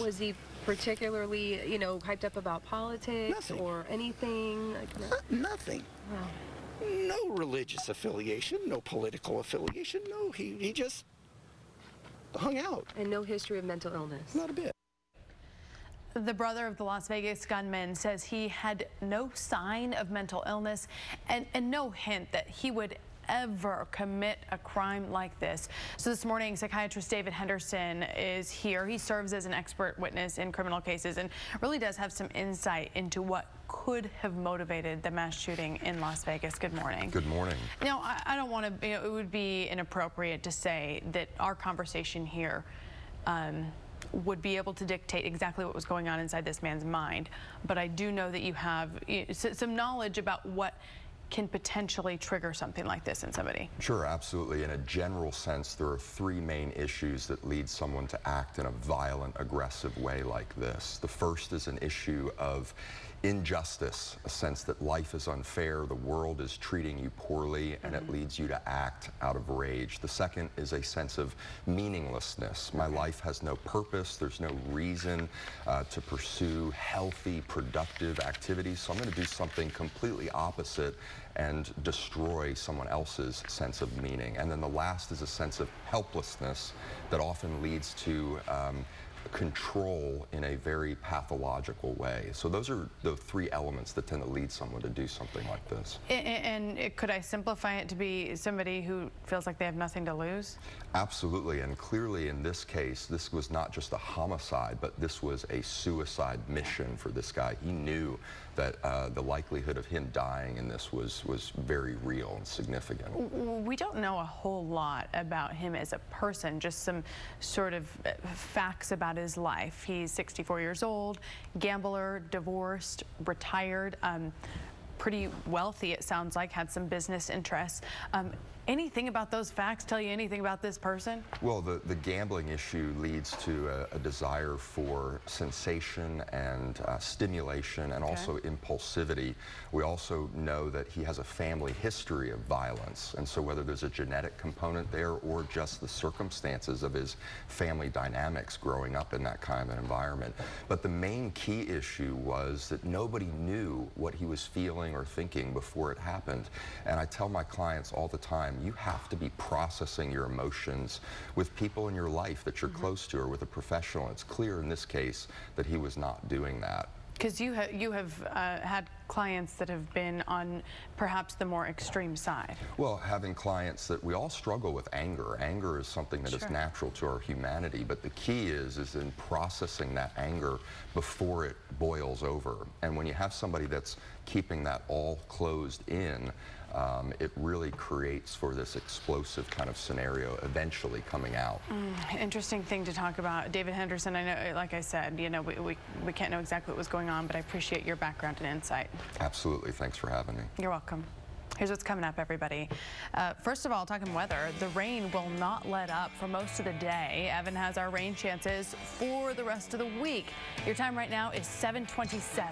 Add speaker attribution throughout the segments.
Speaker 1: Was he particularly, hyped up about politics
Speaker 2: Nothing.
Speaker 1: or anything?
Speaker 2: Nothing.
Speaker 1: Wow.
Speaker 2: No religious affiliation, no political affiliation. No, he just hung out.
Speaker 1: And no history of mental illness?
Speaker 2: Not a bit.
Speaker 3: The brother of the Las Vegas gunman says he had no sign of mental illness and no hint that he would ever commit a crime like this. So this morning, psychiatrist David Henderson is here. He serves as an expert witness in criminal cases and really does have some insight into what could have motivated the mass shooting in Las Vegas. Good morning.
Speaker 4: Good morning.
Speaker 3: Now, I don't want to, it would be inappropriate to say that our conversation here would be able to dictate exactly what was going on inside this man's mind. But I do know that you have some knowledge about what can potentially trigger something like this in somebody.
Speaker 4: Sure, absolutely. In a general sense, there are three main issues that lead someone to act in a violent, aggressive way like this. The first is an issue of injustice, a sense that life is unfair, the world is treating you poorly, and it leads you to act out of rage. The second is a sense of meaninglessness. My life has no purpose, there's no reason to pursue healthy, productive activities, so I'm going to do something completely opposite and destroy someone else's sense of meaning. And then the last is a sense of helplessness that often leads to control in a very pathological way. So those are the three elements that tend to lead someone to do something like this.
Speaker 3: And could I simplify it to be somebody who feels like they have nothing to lose?
Speaker 4: Absolutely, and clearly in this case, this was not just a homicide, but this was a suicide mission for this guy. He knew that the likelihood of him dying in this was very real and significant.
Speaker 3: We don't know a whole lot about him as a person, just some sort of facts about his life. He's 64 years old, gambler, divorced, retired, pretty wealthy, it sounds like, had some business interests. Anything about those facts tell you anything about this person? Well,
Speaker 4: the gambling issue leads to a desire for sensation and stimulation and also impulsivity. We also know that he has a family history of violence, and so whether there's a genetic component there or just the circumstances of his family dynamics growing up in that kind of an environment. But the main key issue was that nobody knew what he was feeling or thinking before it happened. And I tell my clients all the time, you have to be processing your emotions with people in your life that you're close to or with a professional. It's clear in this case that he was not doing that.
Speaker 3: Because you have had clients that have been on perhaps the more extreme side.
Speaker 4: Well, having clients that we all struggle with anger. Anger is something that is natural to our humanity, but the key is in processing that anger before it boils over. And when you have somebody that's keeping that all closed in, it really creates for this explosive kind of scenario eventually coming out.
Speaker 3: Interesting thing to talk about. David Henderson, I know, like I said, we can't know exactly what was going on, but I appreciate your background and insight.
Speaker 4: Absolutely. Thanks for having me.
Speaker 3: You're welcome. Here's what's coming up, everybody. First of all, talking weather, the rain will not let up for most of the day. Evan has our rain chances for the rest of the week. Your time right now is 7:27.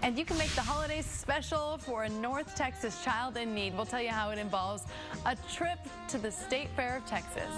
Speaker 3: And you can make the holidays special for a North Texas child in need. We'll tell you how it involves a trip to the State Fair of Texas.